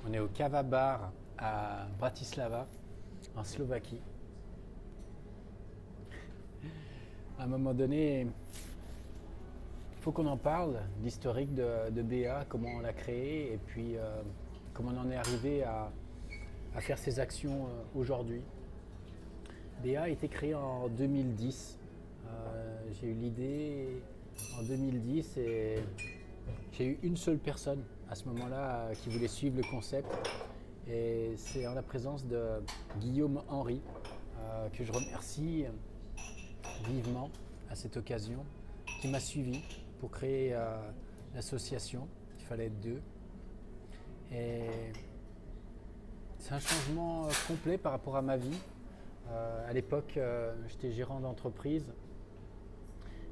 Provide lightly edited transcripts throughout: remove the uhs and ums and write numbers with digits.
On est au Kava Bar à Bratislava, en Slovaquie. À un moment donné, il faut qu'on en parle, l'historique de BA, comment on l'a créé et puis comment on en est arrivé à faire ces actions aujourd'hui. BA a été créé en 2010. J'ai eu l'idée en 2010 et j'ai eu une seule personne à ce moment-là qui voulait suivre le concept. Et c'est en la présence de Guillaume Henry que je remercie vivement à cette occasion, qui m'a suivi pour créer l'association. Il fallait être deux. Et c'est un changement complet par rapport à ma vie. À l'époque, j'étais gérant d'entreprise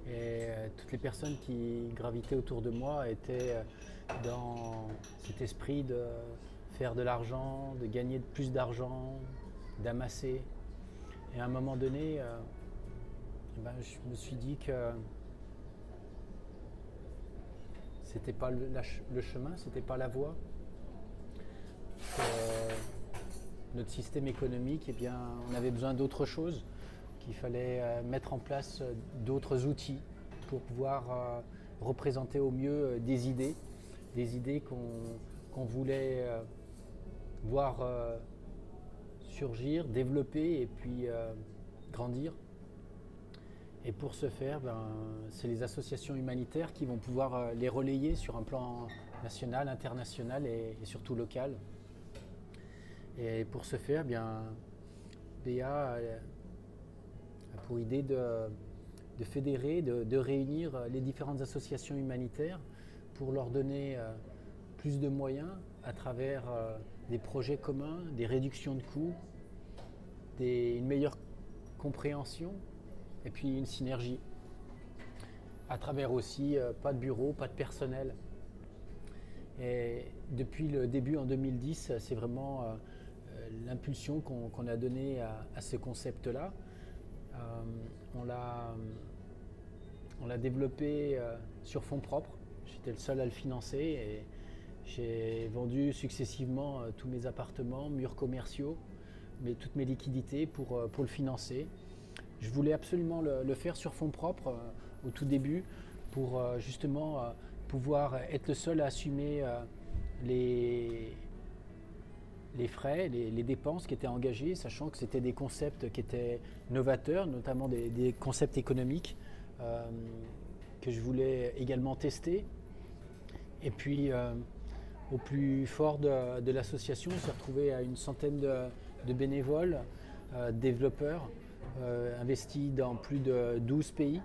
et toutes les personnes qui gravitaient autour de moi étaient dans cet esprit de faire de l'argent, de gagner plus d'argent, d'amasser. Et à un moment donné, je me suis dit que c'était pas le chemin, c'était pas la voie. Que notre système économique, on avait besoin d'autre chose, qu'il fallait mettre en place d'autres outils pour pouvoir représenter au mieux des idées qu'on voulait voir surgir, développer et puis grandir. Et pour ce faire, c'est les associations humanitaires qui vont pouvoir les relayer sur un plan national, international et surtout local. Et pour ce faire, BA a pour idée de fédérer, de réunir les différentes associations humanitaires pour leur donner plus de moyens à travers des projets communs, des réductions de coûts, une meilleure compréhension et puis une synergie. À travers aussi pas de bureau, pas de personnel. Et depuis le début en 2010, c'est vraiment l'impulsion qu'on a donnée à ce concept-là. On l'a développé sur fonds propres. J'étais le seul à le financer et j'ai vendu successivement tous mes appartements, murs commerciaux, toutes mes liquidités pour le financer. Je voulais absolument le faire sur fonds propres au tout début pour justement pouvoir être le seul à assumer les frais, les dépenses qui étaient engagées, sachant que c'était des concepts qui étaient novateurs, notamment des concepts économiques que je voulais également tester. Et puis, au plus fort de l'association, on s'est retrouvé à une centaine de bénévoles, développeurs, investis dans plus de 12 pays,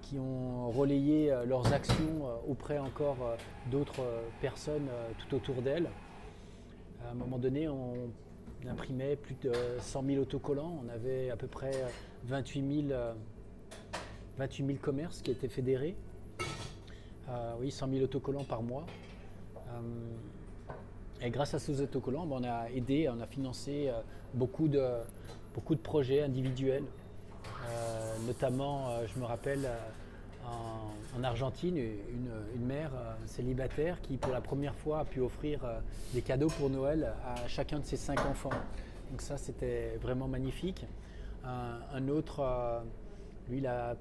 qui ont relayé leurs actions auprès encore d'autres personnes tout autour d'elles. À un moment donné, on imprimait plus de 100 000 autocollants. On avait à peu près 28 000 commerces qui étaient fédérés. Oui, 100 000 autocollants par mois. Et grâce à ces autocollants, on a aidé, on a financé beaucoup de projets individuels. Notamment, je me rappelle, en Argentine, une mère célibataire qui, pour la première fois, a pu offrir des cadeaux pour Noël à chacun de ses 5 enfants. Donc ça, c'était vraiment magnifique. Un autre, lui, il a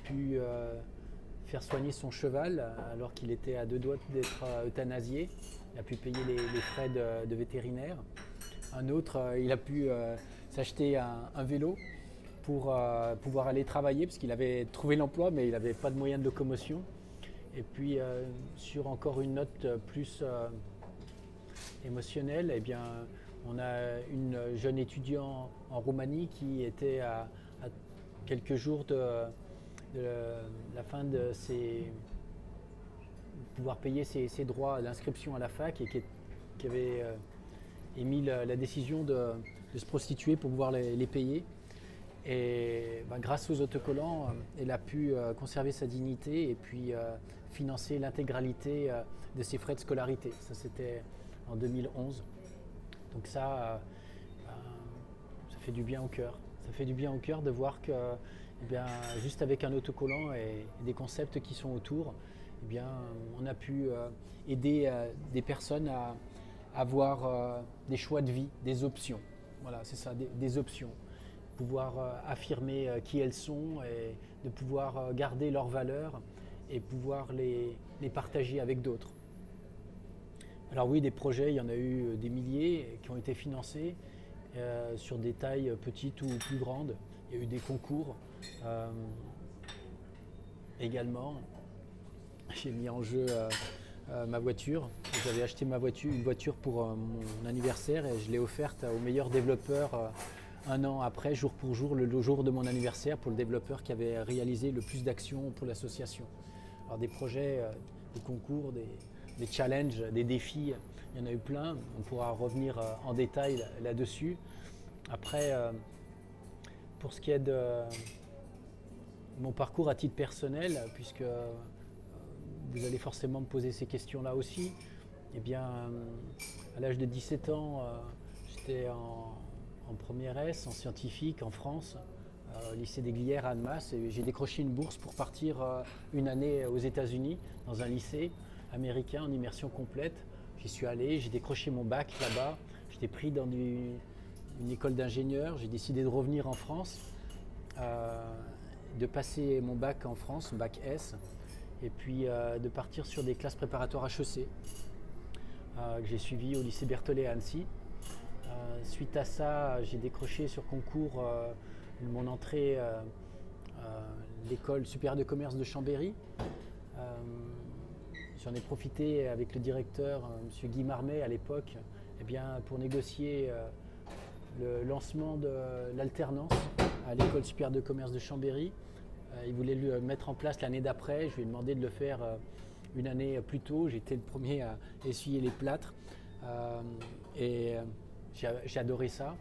pu faire soigner son cheval alors qu'il était à 2 doigts d'être euthanasié. Il a pu payer les frais de vétérinaire. Un autre, il a pu s'acheter un vélo pour pouvoir aller travailler parce qu'il avait trouvé l'emploi mais il n'avait pas de moyens de locomotion. Et puis sur encore une note plus émotionnelle, on a une jeune étudiante en Roumanie qui était à quelques jours de la fin de pouvoir payer ses droits d'inscription à la fac et qui avait émis la décision de se prostituer pour pouvoir les payer. Et grâce aux autocollants, elle a pu conserver sa dignité et puis financer l'intégralité de ses frais de scolarité. Ça, c'était en 2011. Donc ça fait du bien au cœur. Ça fait du bien au cœur de voir que juste avec un autocollant et des concepts qui sont autour, on a pu aider des personnes à avoir des choix de vie, des options. Voilà, c'est ça, des options. Pouvoir affirmer qui elles sont et de pouvoir garder leurs valeurs et pouvoir les partager avec d'autres. Alors oui, des projets, il y en a eu des milliers qui ont été financés sur des tailles petites ou plus grandes. Il y a eu des concours également. J'ai mis en jeu ma voiture. J'avais acheté une voiture pour mon anniversaire et je l'ai offerte au meilleur développeur un an après, jour pour jour, le jour de mon anniversaire, pour le développeur qui avait réalisé le plus d'actions pour l'association. Alors des projets, des concours, des challenges, des défis, il y en a eu plein. On pourra revenir en détail là-dessus. Après, pour ce qui est de mon parcours à titre personnel, puisque vous allez forcément me poser ces questions-là aussi, eh bien, à l'âge de 17 ans, j'étais en première S, en scientifique, en France, au lycée des Glières à Annemasse, et j'ai décroché une bourse pour partir une année aux États-Unis, dans un lycée américain en immersion complète. J'y suis allé, j'ai décroché mon bac là-bas, j'étais pris dans une école d'ingénieur, j'ai décidé de revenir en France, de passer mon bac en France, bac S, et puis de partir sur des classes préparatoires HEC que j'ai suivies au lycée Berthollet à Annecy. Suite à ça, j'ai décroché sur concours mon entrée à l'école supérieure de commerce de Chambéry. J'en ai profité avec le directeur, M. Guy Marmet à l'époque, eh bien, pour négocier le lancement de l'alternance à l'école supérieure de commerce de Chambéry. Il voulait le mettre en place l'année d'après. Je lui ai demandé de le faire une année plus tôt. J'étais le premier à essuyer les plâtres et j'ai adoré ça.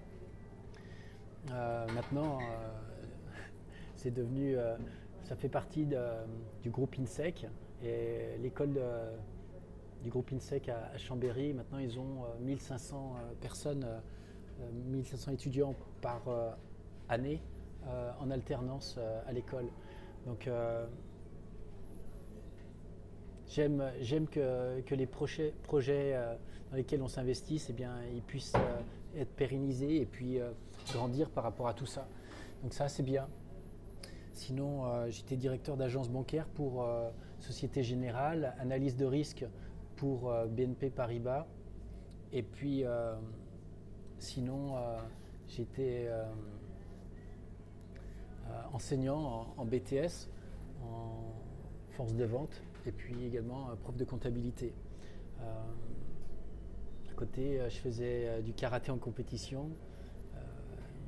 Maintenant, c'est devenu, ça fait partie du groupe INSEC et l'école du groupe INSEC à Chambéry. Maintenant, ils ont 1500 personnes, 1500 étudiants par année en alternance à l'école. Donc j'aime que les projets dans lesquels on s'investisse, eh bien, ils puissent être pérennisés et puis grandir par rapport à tout ça. Donc ça, c'est bien. Sinon, j'étais directeur d'agence bancaire pour Société Générale, analyse de risque pour BNP Paribas. Et puis, sinon, j'étais enseignant en BTS, en force de vente, et puis également prof de comptabilité. À côté, je faisais du karaté en compétition.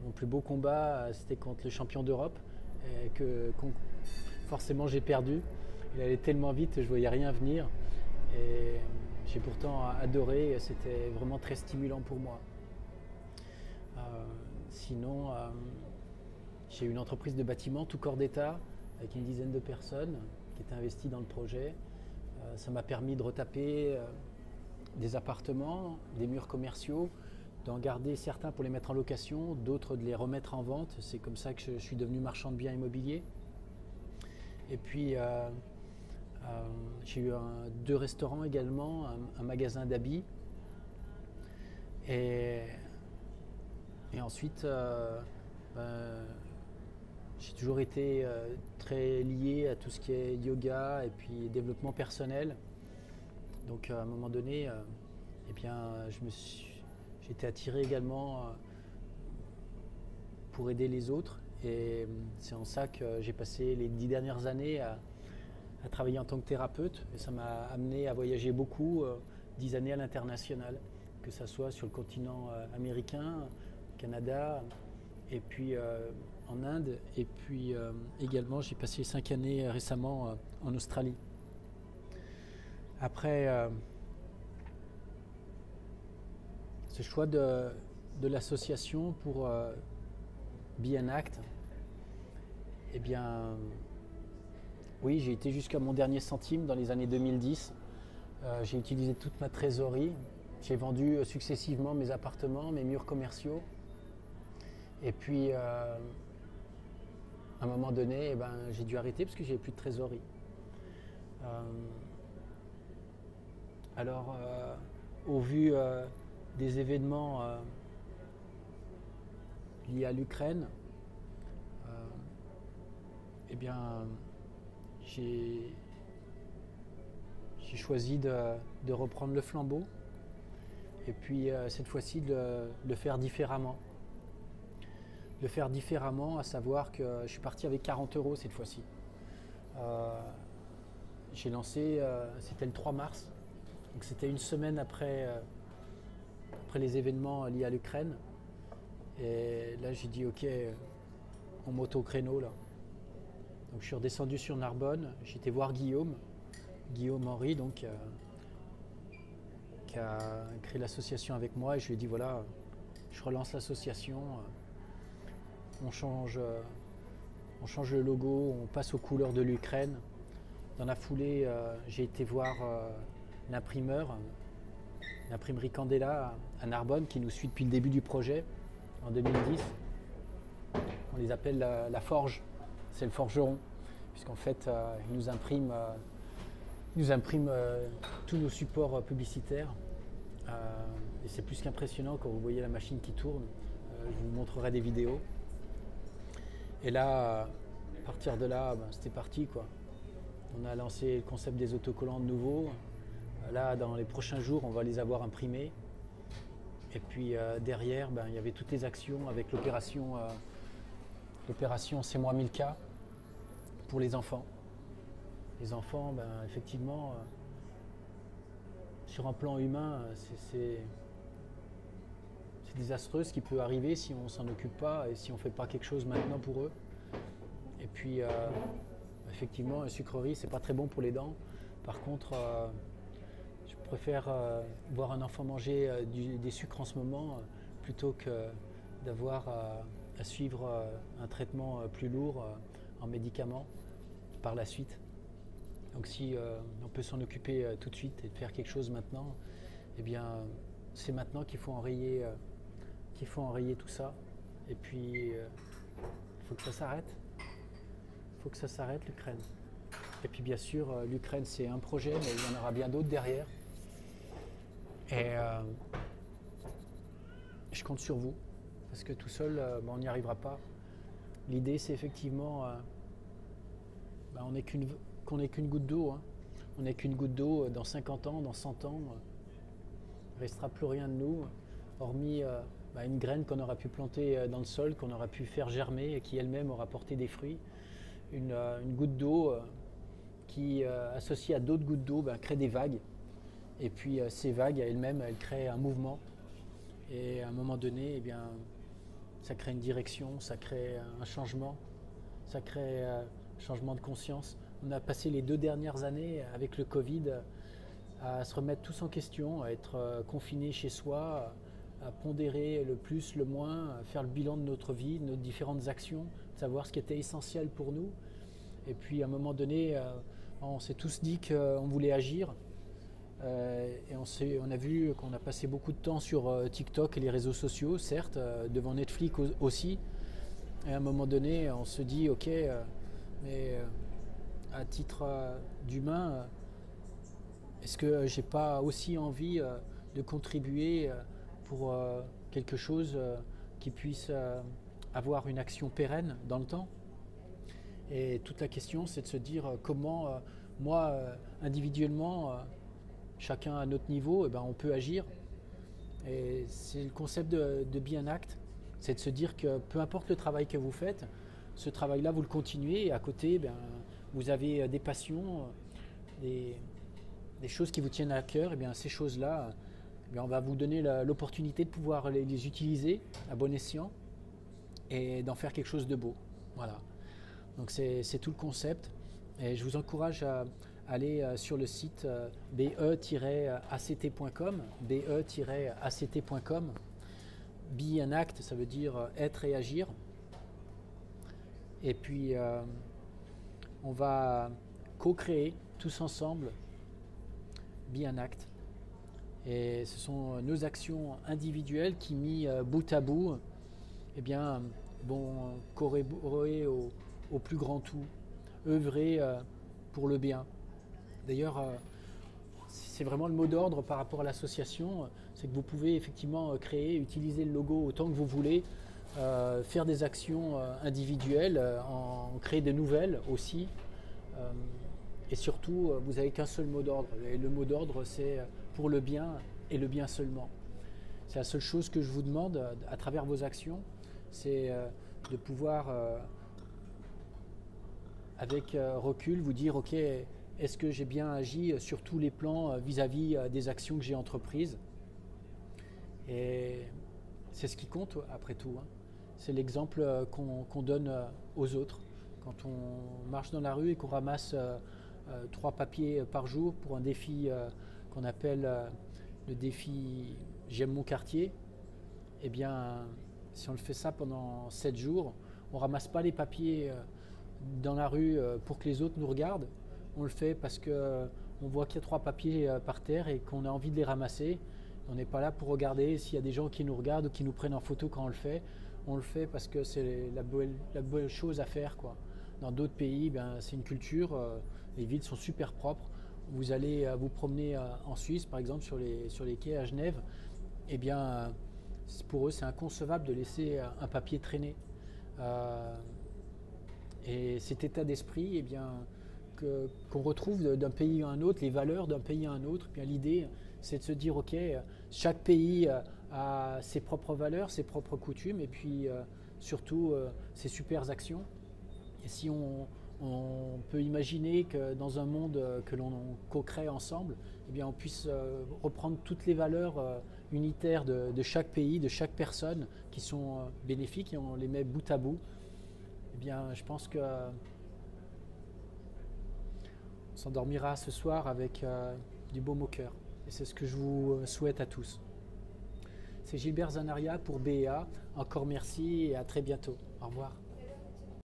Mon plus beau combat, c'était contre le champion d'Europe, que forcément j'ai perdu. Il allait tellement vite, je ne voyais rien venir. Et j'ai pourtant adoré, c'était vraiment très stimulant pour moi. Sinon, j'ai eu une entreprise de bâtiment, tout corps d'État, avec une dizaine de personnes qui étaient investies dans le projet. Ça m'a permis de retaper des appartements, des murs commerciaux, d'en garder certains pour les mettre en location, d'autres de les remettre en vente. C'est comme ça que je suis devenu marchand de biens immobiliers. Et puis, j'ai eu 2 restaurants également, un magasin d'habits. Et ensuite, j'ai toujours été très lié à tout ce qui est yoga et puis développement personnel. Donc à un moment donné, eh bien, j'ai été attiré également pour aider les autres. Et c'est en ça que j'ai passé les 10 dernières années à travailler en tant que thérapeute. Et ça m'a amené à voyager beaucoup, 10 années à l'international, que ce soit sur le continent américain, au Canada, et puis en Inde. Et puis également, j'ai passé 5 années récemment en Australie. Après ce choix de l'association pour Be an Act, eh bien, oui, j'ai été jusqu'à mon dernier centime dans les années 2010. J'ai utilisé toute ma trésorerie. J'ai vendu successivement mes appartements, mes murs commerciaux. Et puis, à un moment donné, eh ben, j'ai dû arrêter parce que j'avais plus de trésorerie. Alors, au vu des événements liés à l'Ukraine, eh bien, j'ai choisi de reprendre le flambeau et puis cette fois-ci de le faire différemment. Le faire différemment, à savoir que je suis parti avec 40 € cette fois-ci. J'ai lancé, c'était le 3 mars, donc c'était une semaine après les événements liés à l'Ukraine. Et là j'ai dit ok, on monte au créneau là. Donc je suis redescendu sur Narbonne, j'étais voir Guillaume Henry, donc qui a créé l'association avec moi, et je lui ai dit voilà, je relance l'association, on change le logo, on passe aux couleurs de l'Ukraine. Dans la foulée, j'ai été voir l'imprimerie Candela à Narbonne, qui nous suit depuis le début du projet, en 2010. On les appelle la Forge, c'est le forgeron, puisqu'en fait, ils nous impriment tous nos supports publicitaires. Et c'est plus qu'impressionnant quand vous voyez la machine qui tourne. Je vous montrerai des vidéos. Et là, à partir de là, c'était parti, quoi. On a lancé le concept des autocollants de nouveau. Là, dans les prochains jours, on va les avoir imprimés. Et puis derrière, il y avait toutes les actions avec l'opération C'est moi 1000K pour les enfants. Les enfants, effectivement, sur un plan humain, c'est désastreux ce qui peut arriver si on ne s'en occupe pas et si on ne fait pas quelque chose maintenant pour eux. Et puis, effectivement, la sucrerie, c'est pas très bon pour les dents. Par contre, je préfère voir un enfant manger des sucres en ce moment plutôt que d'avoir à suivre un traitement plus lourd en médicaments par la suite. Donc si on peut s'en occuper tout de suite et de faire quelque chose maintenant, eh bien c'est maintenant qu'il faut enrayer tout ça. Et puis il faut que ça s'arrête. Il faut que ça s'arrête, l'Ukraine. Et puis bien sûr, l'Ukraine c'est un projet, mais il y en aura bien d'autres derrière. Et je compte sur vous, parce que tout seul, on n'y arrivera pas. L'idée c'est effectivement qu'on n'est qu'une goutte d'eau. Hein. On n'est qu'une goutte d'eau dans 50 ans, dans 100 ans. Il ne restera plus rien de nous, hormis une graine qu'on aura pu planter dans le sol, qu'on aura pu faire germer et qui elle-même aura porté des fruits. Une goutte d'eau qui, associée à d'autres gouttes d'eau, crée des vagues. Et puis ces vagues, elles-mêmes, elles créent un mouvement. Et à un moment donné, eh bien, ça crée une direction, ça crée un changement, ça crée un changement de conscience. On a passé les 2 dernières années avec le Covid à se remettre tous en question, à être confinés chez soi, à pondérer le plus, le moins, à faire le bilan de notre vie, de nos différentes actions, savoir ce qui était essentiel pour nous. Et puis à un moment donné, on s'est tous dit qu'on voulait agir. Et on a vu qu'on a passé beaucoup de temps sur TikTok et les réseaux sociaux, certes, devant Netflix aussi. Et à un moment donné, on se dit, ok, mais à titre d'humain, est-ce que j'ai pas aussi envie de contribuer pour quelque chose qui puisse avoir une action pérenne dans le temps? Et toute la question, c'est de se dire comment moi, individuellement, chacun à notre niveau, on peut agir. Et c'est le concept de Be an Act, c'est de se dire que peu importe le travail que vous faites, ce travail-là, vous le continuez, et à côté, vous avez des passions, des choses qui vous tiennent à cœur. Et ces choses-là, on va vous donner l'opportunité de pouvoir les utiliser à bon escient et d'en faire quelque chose de beau. Voilà. Donc c'est tout le concept. Et je vous encourage à aller sur le site be-act.com, be-act.com. Be an act, ça veut dire être et agir. Et puis on va co-créer tous ensemble Be an Act. Et ce sont nos actions individuelles qui, mis bout à bout, vont corroborer au plus grand tout, œuvrer pour le bien. D'ailleurs, c'est vraiment le mot d'ordre par rapport à l'association, c'est que vous pouvez effectivement créer, utiliser le logo autant que vous voulez, faire des actions individuelles, en créer de nouvelles aussi. Euh, et surtout, vous n'avez qu'un seul mot d'ordre. Et le mot d'ordre, c'est pour le bien et le bien seulement. C'est la seule chose que je vous demande à travers vos actions, c'est de pouvoir, avec recul, vous dire, OK, est-ce que j'ai bien agi sur tous les plans vis-à-vis des actions que j'ai entreprises? Et c'est ce qui compte après tout, hein. C'est l'exemple qu'on donne aux autres. Quand on marche dans la rue et qu'on ramasse 3 papiers par jour pour un défi qu'on appelle le défi J'aime mon quartier, eh bien, si on le fait ça pendant 7 jours, on ne ramasse pas les papiers dans la rue pour que les autres nous regardent. On le fait parce qu'on voit qu'il y a 3 papiers par terre et qu'on a envie de les ramasser. On n'est pas là pour regarder s'il y a des gens qui nous regardent ou qui nous prennent en photo quand on le fait. On le fait parce que c'est la bonne chose à faire, quoi. Dans d'autres pays, c'est une culture. Les villes sont super propres. Vous allez vous promener en Suisse, par exemple, sur les quais à Genève. Eh bien, pour eux, c'est inconcevable de laisser un papier traîner. Et cet état d'esprit, eh bien, qu'on retrouve d'un pays à un autre, les valeurs d'un pays à un autre, eh bien, l'idée, c'est de se dire, OK, chaque pays a ses propres valeurs, ses propres coutumes, et puis surtout ses super actions. Et si on peut imaginer que dans un monde que l'on co-crée ensemble, eh bien, on puisse reprendre toutes les valeurs unitaires de chaque pays, de chaque personne qui sont bénéfiques, et on les met bout à bout, eh bien, je pense que on s'endormira ce soir avec du baume au cœur. Et c'est ce que je vous souhaite à tous. C'est Gilbert Zanaria pour BEA. Encore merci et à très bientôt. Au revoir.